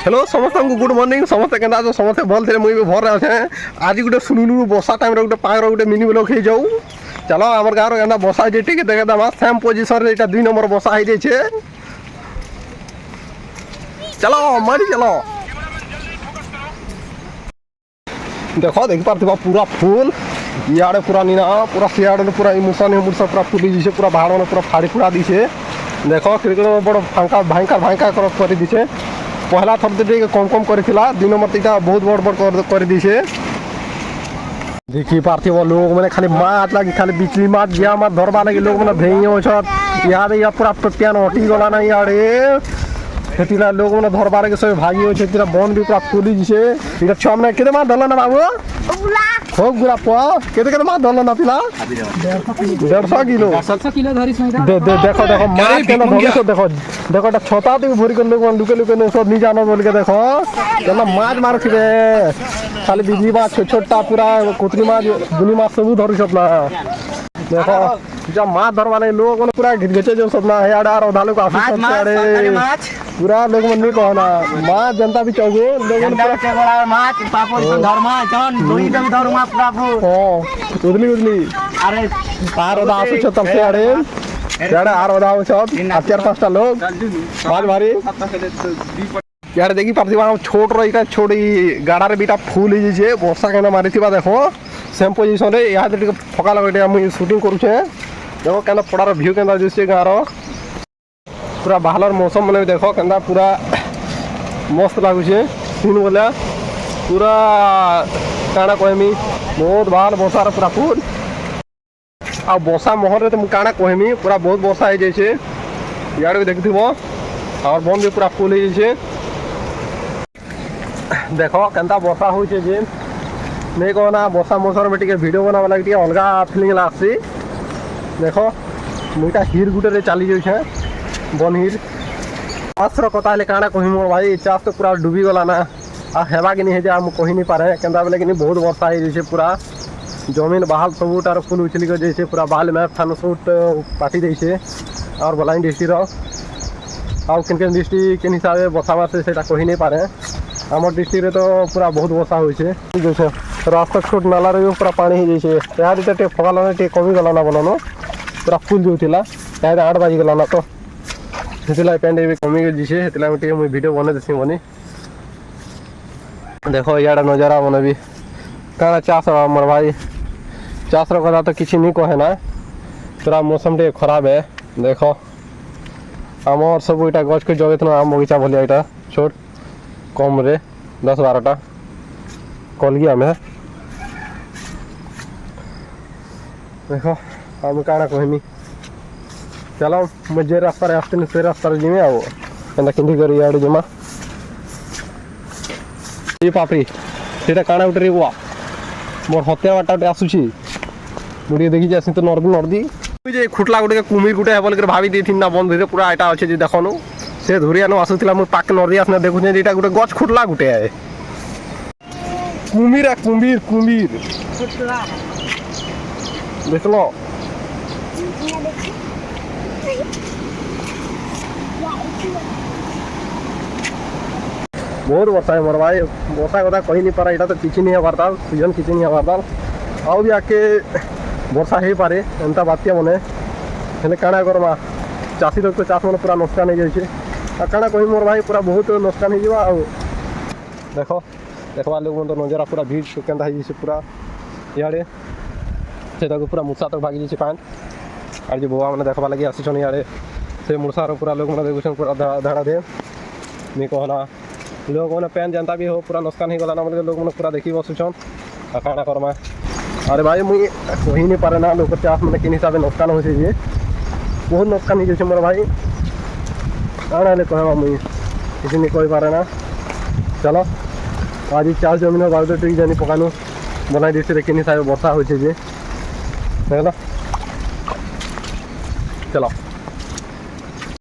hello समस्त good morning समस्ते केंदा जो समस्ते भल थे मुई भर अच्छे आज गोटे सुनुनु बसा टाइम गोटे पायर गोटे मिनी ब्लॉग हो जाऊ चलो आम गाँव एंता बसा टे देखेदमा सेम पोजिशन यहाँ 2 नंबर बसा हो चलो मारी चलो देख देखिपार पूरा फुल इे पूरा नीना पूरा सियाड़े पूरा मुर्सा मुर्सा पूरा फुली दीचे पूरा भाड़ पूरा फाड़ी फुड़ा दीचे देख क्रिकेट बड़ फांका भांका भांका कर दीचे पहला थर तो कम कम कर 2 नंबर तो बहुत बड़ बड़ कर दीचे देखी पार्थिव लोग मैंने खाली माछ लगी खाली बिचली माछ जिया माछ धरवा लगे लोग मैंने भेई इे पूरा पेन हटी गला ना इे लोग मैंने धरवा लगे सब भागी हो बन भी पूरा फुली दीचे छुआ मैंने के माछ धरल ना बाबू खूब गुरा पुआ केते माछ धरल ना पिला 150 किलो देखो देखो माछ के धरिस देखो देखो छता तो भरी कर लोग लुके लुके सब नहीं जानो बोल के देखो केना माछ मार थिबे खाली बिजली माछ छोटा पूरा कुतरी माछ दुनी माछ सब धरिस ना देखो जब माछ धरवा ले लोग पूरा घिचे जो सब ना यार और धालो का माछ पूरा लोग मन नहीं कहना माछ जनता भी चौगो लोग पूरा के बड़ा माछ पापो धर्मा जन दुई दम धर्मा बाबू हां उदली उदली अरे पार ओदा आसु छ तब से अरे यार आर ओदा छ 4-5टा लोग माछ मारी यार देखी पार्थिवा छोट रही छोड़ी गाड़ा रे बीटा फुल ही जे वर्षा केना मारी थिबा देखो सेम पोजीशन रे या टे फका लगे मुई शूटिंग करू छे देखो केना पड़ार व्यू केना दिसছে गारो पूरा बाहर मौसम मैंने देखो केंदा पूरा मस्त लगुचे सीन बोला पूरा काना कहमी बहुत बाहर बसार पूरा फुल आ बसा महल तो काना कहमी पूरा बहुत बसा हो जाए इे भी देखिथ और बन भी पूरा फुल हो जाए देखो केंता बसा हो नहीं कहना बसा मौसम में टे भिड बनावा लगे अलग फिलिंग आसी देख मुईटा हिर गुटे चली जाए बन हिर चाषर कथा काଣା कह मोर भाई चाष तो पूरा डूबी गला ना आ हेबा कि नहीं आम कही नहीं पारे केंता बोले कि बहुत वर्षा हो पूरा जमीन बहाल सबूटार फुल उछली कर जाइए पूरा बाल मैप थान सूट पाटी देছে और बलाइन डिस्ट्रिक्ट आउ किन डिस्ट्रिक्ट किन हिसाब से बसा मारसे से कही नहीं पारे आम डिस्ट्रिक्ट तो पूरा बहुत बसा हो रास्ता छोट नाला रे पूरा पानी हो जाइए यहाँ टे फगाला टे कमी गला ना बोलन पूरा फुल जाऊला यहाँ 8 बाजी गला ना तो से पेंट भी कमी गई मुझे वीडियो बने देसी बनी देखो इे नजारा बने भी क्या चाष मोर भाई चाषर कथा तो किसी नहीं कहे ना पूरा मौसम टे खराब है देखो आमर सब यहाँ गच के जगह आम बगीचा भाया यहाँ छोट कम रे 10-12टा कलगी आम है देखो आम क्या कहमी चलो मुझे जे रास्ता आसती से रास्ता जीमे आओ एंता किंदी कर इे जमा ये पापड़ी से काना उठे बुआ मोर हत्या बाटा आसूसी मुझे देखी जासी तो नर्दी नर्दी जे खुटला गोटे कुमिर गोटे बोल भावी दी ना बंद धीरे पूरा यहाँ अच्छे देखनु से धुरियानु आसूला मुझे पाक नर्दी आसना देखुचे यहाँ गोटे गच खुटला गोटे कुमिर कुमिर कुमिर देख लो बहुत वर्षा है मोर भाई वर्षा कथा कही नहीं पारा यहाँ तो किसी नहीं हबार सीजन किसी नहीं हबार आउ भी आके वर्षा हो पारे एंता बात्या मैंने हेल्ले काଣା करमा चाषी लोग तो चाष मैंने पूरा नुकसान हो जाए काଣା कही मोर भाई पूरा बहुत नुकसान हो देखो देखवा लोग तो नजरा पूरा भीड़ केंता हो पूरा इे से पूरा मूर्सा तक भागी जाए पान और जो बुआ मैंने देखवा लगे आसीछन इे से मूर्सार पूरा लोग मैंने देखुन पूरा धाड़ा दे नहीं कहना लोग मैंने पेन जनता भी हो पूरा नुकसान हो गला ना बोले लोग मैंने पूरा देखी बसुछन आ काଣା करमा अरे भाई मुझे कही नहीं पारे ना लोग चाष मैंने किन हिसाब से नुकसान हो बहुत नुकसान हो जाए मोर भाई काଣା कहवा मुझे किसी नहीं कही पारे ना चलो आज चाष जमीन बारे टी जानी पकानु बनाई दी किन हिसाब से वर्षा हो चलो